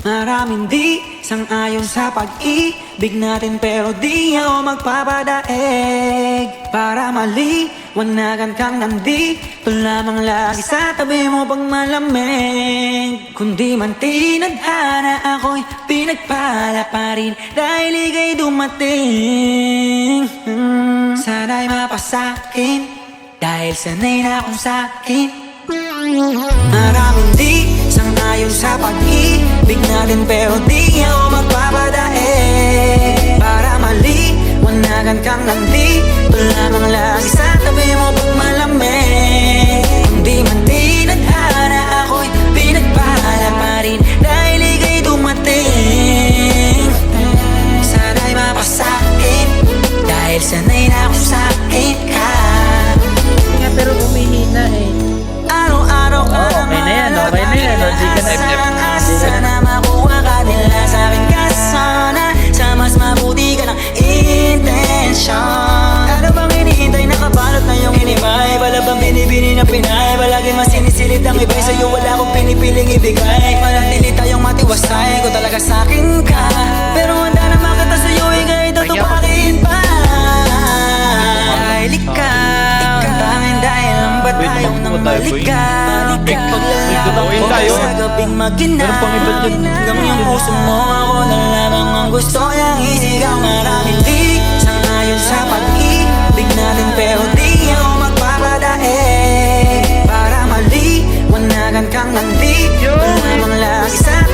Maraming di sang-ayon sa pag-ibig natin, pero di ako magpapadaig. Para maliwanagan kang nandito lamang lagi sa tabi mo pag malamig. Kundi man tinadhana, ako'y pinagpala pa rin dahil ika'y dumating. Sana'y mapasakin dahil sanay na akong sakin. Maraming di sang-ayon sa pag-ibig natin, pero di ako magpapadaig. Para maliwanagan kang nandito lamang lagi sa tabi mo pag malamig. Hindi man tinadhana, ako'y pinagpala pa rin dahil ika'y dumating. Sana'y mapasakin dahil sanay na akong sakit ka. Nga pero umihina eh. Araw-araw ka Okay na yan, okay na yan. Di ka na asa na makuha ka nila sa akin ka sana. Sa mas mabuti ka ng intensyon. Ano bang hinihintay, nakabalot na yung hinimay? Wala bang binibini na pinay? Palagi mas sinisilit ang iba'y sa'yo, wala akong pinipiling ibigay. Manatili tayong matiwasay, ko talaga sa'kin ka. Pero handa na makita sa'yo, ika'y tutupakin pa. Dahil ikaw, tanging dahil lang ba tayong nang balikan? Paglalakot ko sa gabing maginang, hanggang yung puso mo, ako na lamang ang gusto niyang isigaw. Maraming di sang-ayon sa pag-ibig natin, pero di ako magpapadaig. Para maliwanagan kang nandito lamang lagi sa